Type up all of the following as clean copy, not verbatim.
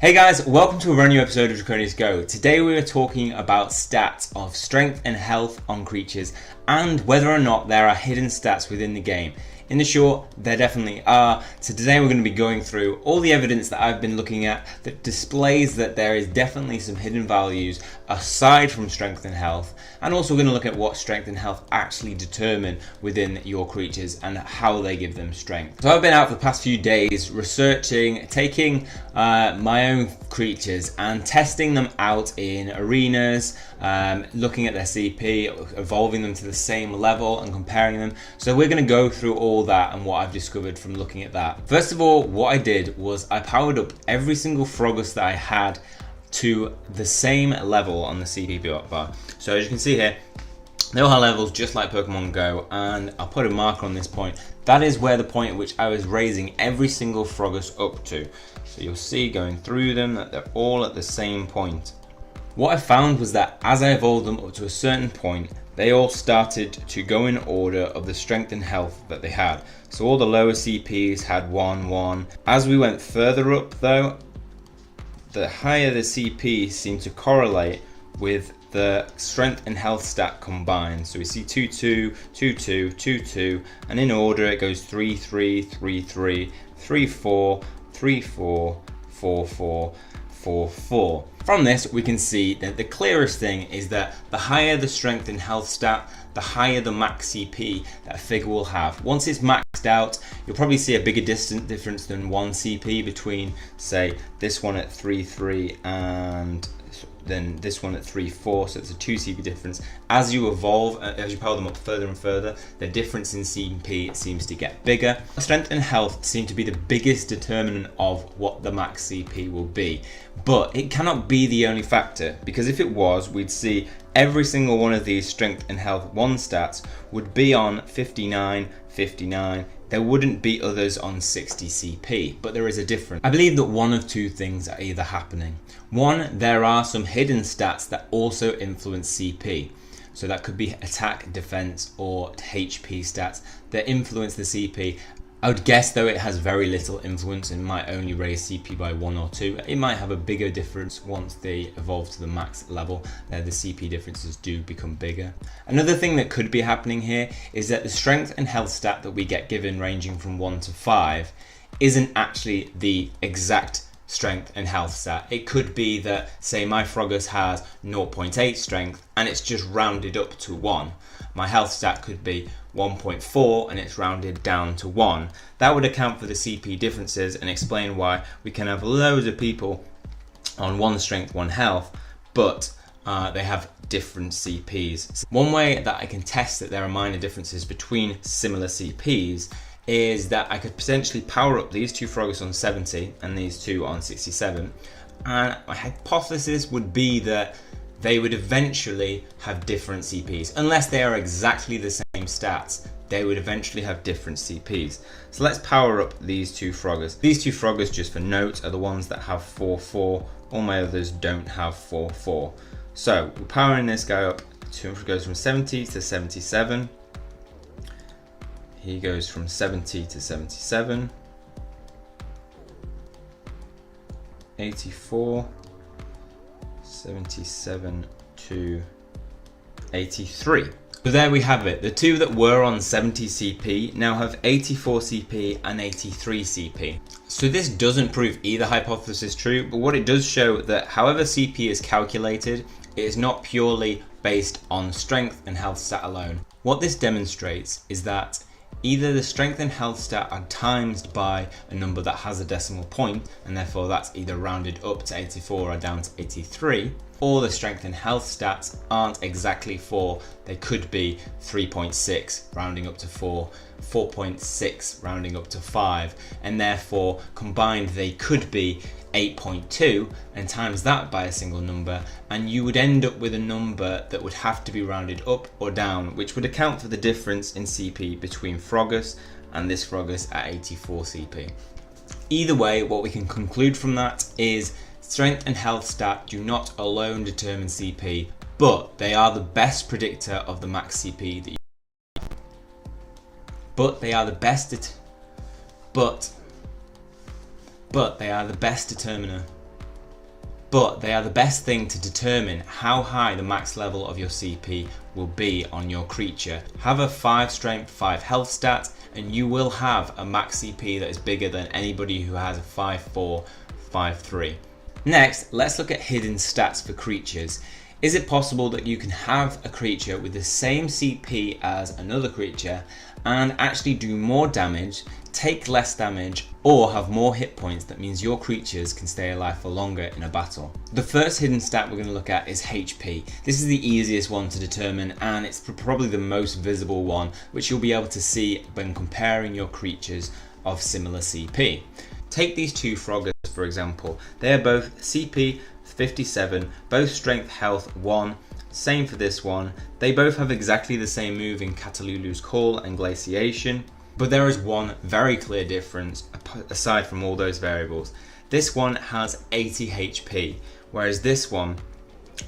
Hey guys, welcome to a brand new episode of Draconius Go. Today we are talking about stats of strength and health on creatures and whether or not there are hidden stats within the game. In the short, there definitely are. So today we're going to be going through all the evidence that I've been looking at that displays that there is definitely some hidden values aside from strength and health, and also going to look at what strength and health actually determine within your creatures and how they give them strength. So I've been out for the past few days researching, taking my own creatures and testing them out in arenas, looking at their CP, evolving them to the same level and comparing them. So we're going to go through all that and what I've discovered from looking at that. First of all, what I did was I powered up every single Frogus that I had to the same level on the CP bar. So as you can see here, they all have levels just like Pokemon Go, and I'll put a marker on this point. That is where the point at which I was raising every single Frogus up to. So you'll see going through them that they're all at the same point. What I found was that as I evolved them up to a certain point, they all started to go in order of the strength and health that they had. So all the lower CPs had 1, 1. As we went further up though, the higher the CP seemed to correlate with the strength and health stat combined. So we see 2, 2, 2, 2, 2, 2, and in order it goes 3, 3, 3, 3, 3, 4, 3, 4, 4, 4, 4, 4. From this, we can see that the clearest thing is that the higher the strength and health stat, the higher the max CP that a figure will have. Once it's maxed out, you'll probably see a bigger difference than 1 CP between, say, this one at 3, 3 and then this one at 3, 4, so it's a 2 CP difference. As you evolve, as you power them up further and further, the difference in CP seems to get bigger. Strength and health seem to be the biggest determinant of what the max CP will be, but it cannot be the only factor, because if it was, we'd see every single one of these strength and health 1 stats would be on 59, 59, there wouldn't be others on 60 CP, but there is a difference. I believe that one of two things are either happening. One, there are some hidden stats that also influence CP. So that could be attack, defense, or HP stats that influence the CP. I would guess though it has very little influence and might only raise CP by 1 or 2. It might have a bigger difference once they evolve to the max level. The CP differences do become bigger. Another thing that could be happening here is that the strength and health stat that we get given ranging from 1 to 5 isn't actually the exact strength and health stat. It could be that, say, my Frogus has 0.8 strength and it's just rounded up to 1. My health stat could be 1.4 and it's rounded down to 1. That would account for the CP differences and explain why we can have loads of people on 1 strength, 1 health, but they have different CPs. One way that I can test that there are minor differences between similar CPs is that I could potentially power up these 2 Frogus on 70 and these 2 on 67, and my hypothesis would be that they would eventually have different CPs. Unless they are exactly the same stats, they would eventually have different CPs. So let's power up these 2 Frogus. These 2 Frogus, just for note, are the ones that have 4, 4. All my others don't have 4, 4. So we're powering this guy up. Goes from 70 to 77. He goes from 70 to 77. 84. 77 to 83. So there we have it. The 2 that were on 70 CP now have 84 CP and 83 CP. So this doesn't prove either hypothesis true, but what it does show that however CP is calculated, it is not purely based on strength and health stat alone. What this demonstrates is that either the strength and health stat are times by a number that has a decimal point, and therefore that's either rounded up to 84 or down to 83, or the strength and health stats aren't exactly 4, they could be 3.6 rounding up to 4, 4.6 rounding up to 5, and therefore combined they could be 8.2, and times that by a single number, and you would end up with a number that would have to be rounded up or down, which would account for the difference in CP between Frogus and this Frogus at 84 CP. Either way, what we can conclude from that is strength and health stat do not alone determine CP, but they are the best predictor of the max CP that you but they are the best determiner but they are the best thing to determine how high the max level of your CP will be on your creature. Have a 5 strength, 5 health stat, and you will have a max CP that is bigger than anybody who has a 5-4, 5-3. Next, let's look at hidden stats for creatures. Is it possible that you can have a creature with the same CP as another creature and actually do more damage, take less damage, or have more hit points that means your creatures can stay alive for longer in a battle? The first hidden stat we're going to look at is HP. This is the easiest one to determine, and it's probably the most visible one, which you'll be able to see when comparing your creatures of similar CP. Take these two Froggers for example. They are both CP 57, both strength health 1, same for this one. They both have exactly the same move in Cthulhu's Call and Glaciation, but there is one very clear difference aside from all those variables. This one has 80 HP, whereas this one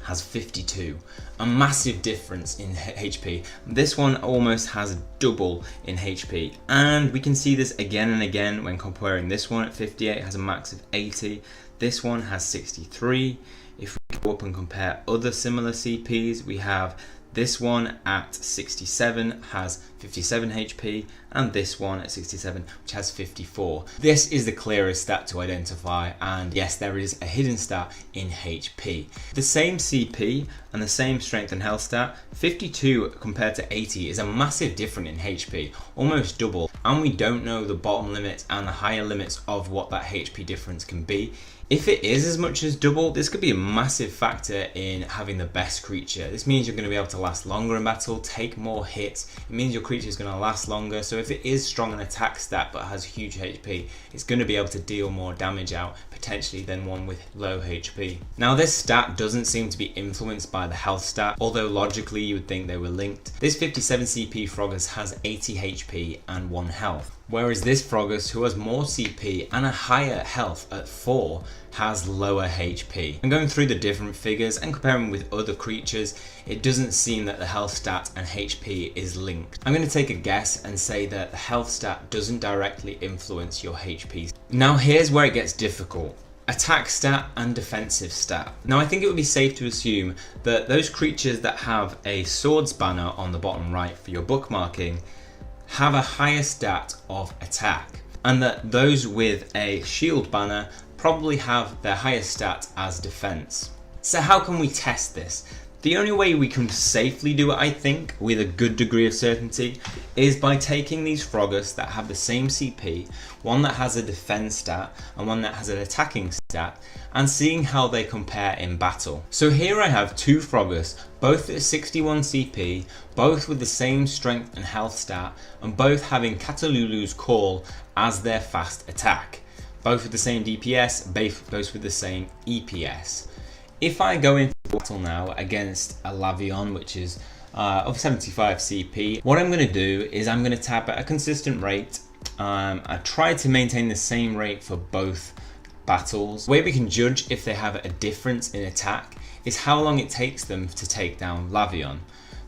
has 52. A massive difference in HP. This one almost has double in HP, and we can see this again and again when comparing. This one at 58 has a max of 80. This one has 63. If we go up and compare other similar CPs, we have this one at 67 has 57 HP, and this one at 67 which has 54. This is the clearest stat to identify, and yes, there is a hidden stat in HP. The same CP and the same strength and health stat, 52 compared to 80 is a massive difference in HP, almost double, and we don't know the bottom limits and the higher limits of what that HP difference can be. If it is as much as double, this could be a massive factor in having the best creature. This means you're going to be able to last longer in battle, take more hits. It means your creature is going to last longer. So if it is strong in attack stat but has huge HP, it's going to be able to deal more damage out potentially than one with low HP. Now this stat doesn't seem to be influenced by the health stat, although logically you would think they were linked. This 57 CP Froggers has 80 HP and 1 health, whereas this Froggers, who has more CP and a higher health at 4, has lower HP. And going through the different figures and comparing with other creatures, it doesn't seem that the health stat and HP is linked. I'm going to take a guess and say that the health stat doesn't directly influence your HP. Now here's where it gets difficult. Attack stat and defensive stat. Now I think it would be safe to assume that those creatures that have a swords banner on the bottom right for your bookmarking have a higher stat of attack, and that those with a shield banner probably have their highest stat as defense. So how can we test this? The only way we can safely do it, I think, with a good degree of certainty, is by taking these Froggers that have the same CP, one that has a defense stat and one that has an attacking stat, and seeing how they compare in battle. So here I have two Froggers, both at 61 CP, both with the same strength and health stat, and both having Cthulhu's Call as their fast attack. Both with the same DPS, both with the same EPS. If I go into battle now against a Lavion, which is of 75 CP, what I'm going to do is I'm going to tap at a consistent rate. I try to maintain the same rate for both battles. The way we can judge if they have a difference in attack is how long it takes them to take down Lavion.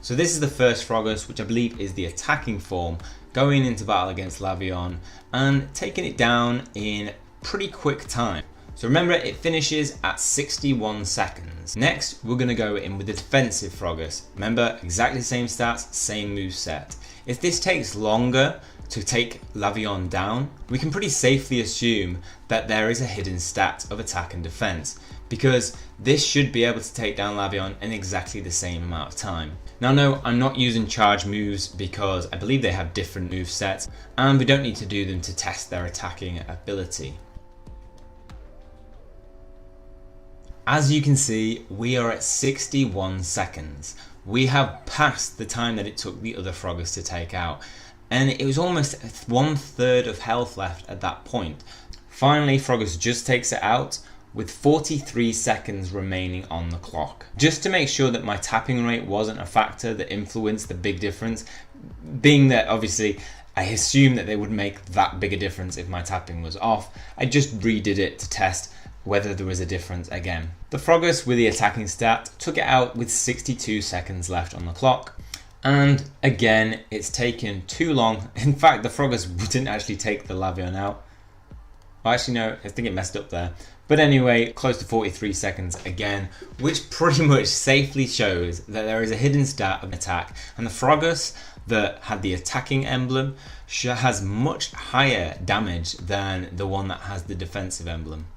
So this is the first Froggers, which I believe is the attacking form, going into battle against Lavion and taking it down in pretty quick time. So remember, it finishes at 61 seconds. Next, we're going to go in with the defensive Froggers. Remember, exactly the same stats, same move set. If this takes longer to take Lavion down, we can pretty safely assume that there is a hidden stat of attack and defense, because this should be able to take down Lavion in exactly the same amount of time. Now no, I'm not using charge moves because I believe they have different move sets, and we don't need to do them to test their attacking ability. As you can see, we are at 61 seconds. We have passed the time that it took the other Froggers to take out, and it was almost 1/3 of health left at that point. Finally, Froggers just takes it out with 43 seconds remaining on the clock. Just to make sure that my tapping rate wasn't a factor that influenced the big difference, being that obviously I assumed that they would make that big a difference if my tapping was off, I just redid it to test whether there was a difference again. The Froggers with the attacking stat took it out with 62 seconds left on the clock, and again it's taken too long. In fact, the Froggers didn't actually take the Lavion out. Well, actually, no, I think it messed up there. But anyway, close to 43 seconds again, which pretty much safely shows that there is a hidden stat of attack. And the Frogus that had the attacking emblem has much higher damage than the one that has the defensive emblem.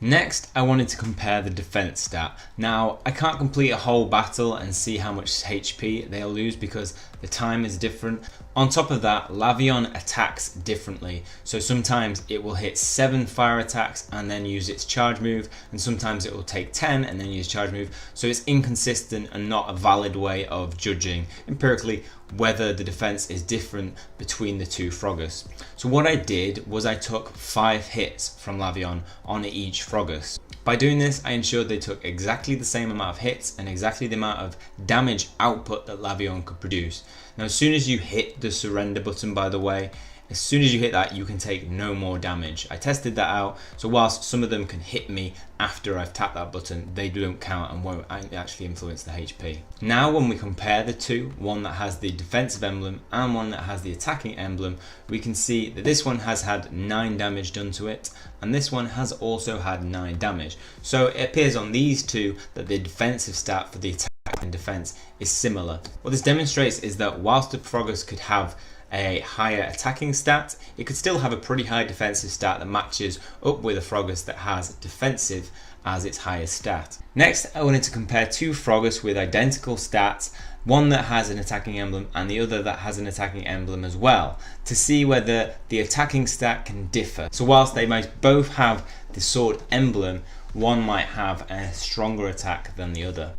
Next, I wanted to compare the defense stat. Now, I can't complete a whole battle and see how much HP they'll lose because the time is different. On top of that, Lavion attacks differently. So sometimes it will hit 7 fire attacks and then use its charge move, and sometimes it will take 10 and then use charge move. So it's inconsistent and not a valid way of judging empirically whether the defense is different between the two Frogus. So what I did was I took 5 hits from Lavion on each Frogus. By doing this, I ensured they took exactly the same amount of hits and exactly the amount of damage output that Lavion could produce. Now, as soon as you hit the surrender button, by the way, as soon as you hit that, you can take no more damage. I tested that out, so whilst some of them can hit me after I've tapped that button, they don't count and won't actually influence the HP. Now when we compare the two, one that has the defensive emblem and one that has the attacking emblem, we can see that this one has had 9 damage done to it, and this one has also had 9 damage. So it appears on these two that the defensive stat for the attack and defense is similar. What this demonstrates is that whilst the Frogus could have a higher attacking stat, it could still have a pretty high defensive stat that matches up with a Frogus that has defensive as its highest stat. Next, I wanted to compare two Frogus with identical stats, one that has an attacking emblem and the other that has an attacking emblem as well, to see whether the attacking stat can differ. So whilst they might both have the sword emblem, one might have a stronger attack than the other.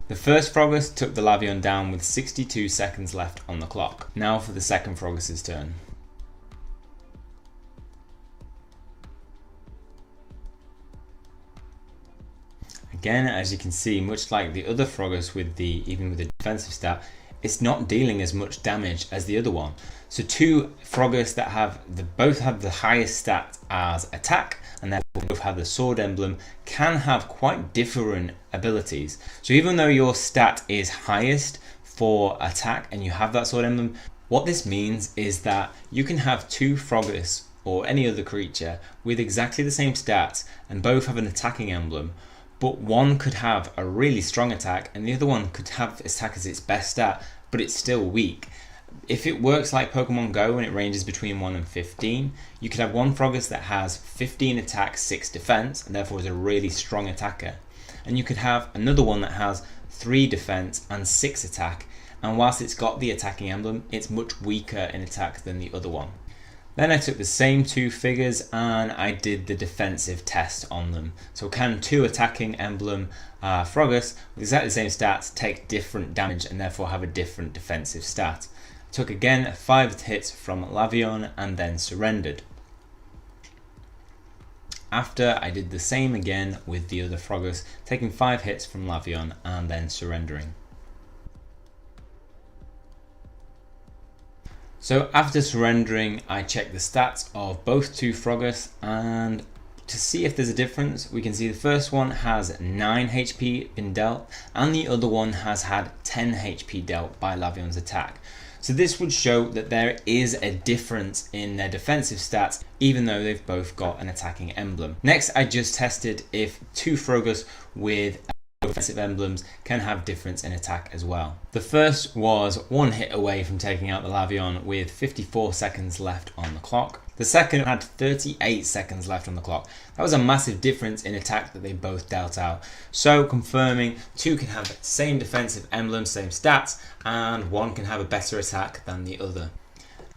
The first Frogus took the Lavion down with 62 seconds left on the clock. Now for the second Frogus's turn. Again, as you can see, much like the other Frogus even with the defensive stat, it's not dealing as much damage as the other one. So two Frogus that both have the highest stat as attack, and therefore both have the sword emblem, can have quite different abilities. So even though your stat is highest for attack and you have that sword emblem, what this means is that you can have two Frogus or any other creature with exactly the same stats and both have an attacking emblem, but one could have a really strong attack and the other one could have attack as its best stat, but it's still weak. If it works like Pokemon Go and it ranges between 1 and 15, you could have one Frogus that has 15 attack, 6 defense, and therefore is a really strong attacker. And you could have another one that has 3 defense and 6 attack, and whilst it's got the attacking emblem, it's much weaker in attack than the other one. Then I took the same two figures and I did the defensive test on them. So can two attacking emblem Frogus with exactly the same stats take different damage and therefore have a different defensive stat? I took again 5 hits from Lavion and then surrendered. After, I did the same again with the other Frogus, taking 5 hits from Lavion and then surrendering. So after surrendering, I checked the stats of both two Frogus, and to see if there's a difference, we can see the first one has 9 HP been dealt and the other one has had 10 HP dealt by Lavion's attack. So this would show that there is a difference in their defensive stats even though they've both got an attacking emblem. Next, I just tested if two Frogus with offensive emblems can have difference in attack as well. The first was 1 hit away from taking out the Lavion with 54 seconds left on the clock. The second had 38 seconds left on the clock. That was a massive difference in attack that they both dealt out. So confirming two can have same defensive emblem, same stats, and one can have a better attack than the other.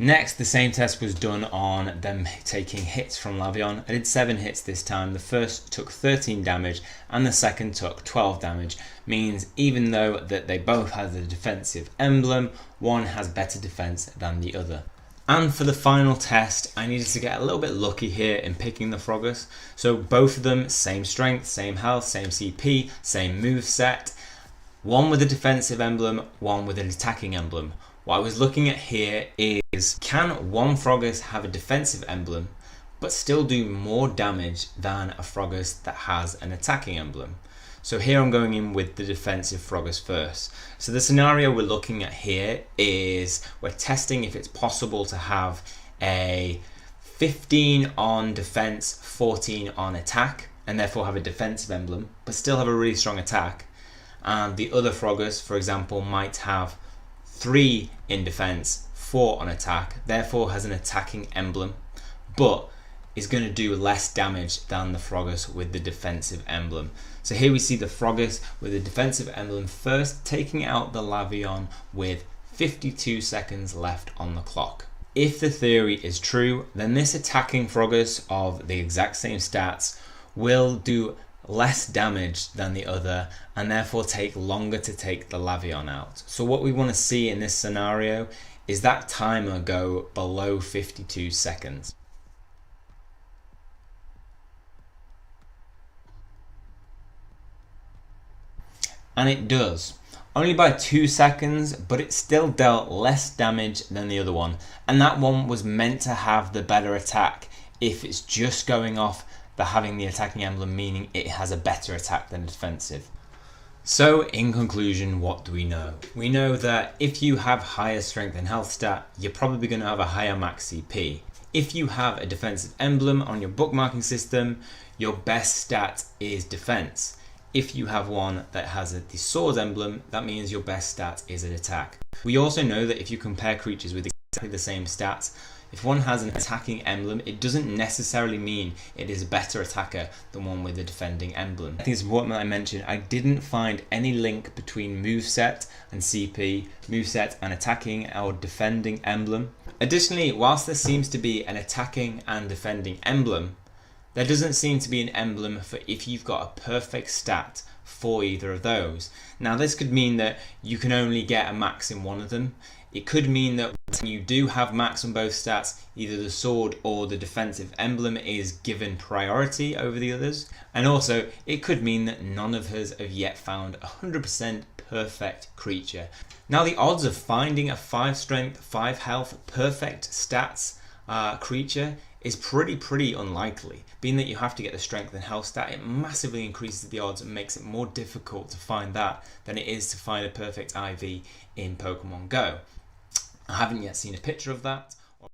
Next, the same test was done on them taking hits from Lavion. I did 7 hits this time. The first took 13 damage and the second took 12 damage. Means even though that they both had the defensive emblem, one has better defense than the other. And for the final test, I needed to get a little bit lucky here in picking the Frogus. So both of them, same strength, same health, same CP, same move set. One with a defensive emblem, one with an attacking emblem. What I was looking at here is, can one Frogus have a defensive emblem but still do more damage than a Frogus that has an attacking emblem? So here I'm going in with the defensive Frogos first. So the scenario we're looking at here is we're testing if it's possible to have a 15 on defense, 14 on attack, and therefore have a defensive emblem, but still have a really strong attack. And the other Frogos, for example, might have 3 in defense, 4 on attack, therefore has an attacking emblem, but is going to do less damage than the Frogos with the defensive emblem. So here we see the Frogos with the defensive emblem first, taking out the Lavion with 52 seconds left on the clock. If the theory is true, then this attacking Frogos of the exact same stats will do less damage than the other and therefore take longer to take the Lavion out. So what we want to see in this scenario is that timer go below 52 seconds. And it does. Only by 2 seconds, but it still dealt less damage than the other one. And that one was meant to have the better attack if it's just going off the having the attacking emblem, meaning it has a better attack than defensive. So in conclusion, what do we know? We know that if you have higher strength and health stat, you're probably going to have a higher max CP. If you have a defensive emblem on your bookmarking system, your best stat is defense. If you have one that has the sword emblem, that means your best stat is an attack. We also know that if you compare creatures with exactly the same stats, if one has an attacking emblem, it doesn't necessarily mean it is a better attacker than one with a defending emblem. I think it's important that I mention I didn't find any link between moveset and CP, moveset and attacking or defending emblem. Additionally, whilst there seems to be an attacking and defending emblem, there doesn't seem to be an emblem for if you've got a perfect stat for either of those. Now this could mean that you can only get a max in one of them. It could mean that when you do have max on both stats, either the sword or the defensive emblem is given priority over the others. And also it could mean that none of us have yet found a 100% perfect creature. Now the odds of finding a 5 strength, 5 health, perfect stats creature is pretty unlikely. Being that you have to get the strength and health stat, it massively increases the odds and makes it more difficult to find that than it is to find a perfect IV in Pokemon Go. I haven't yet seen a picture of that,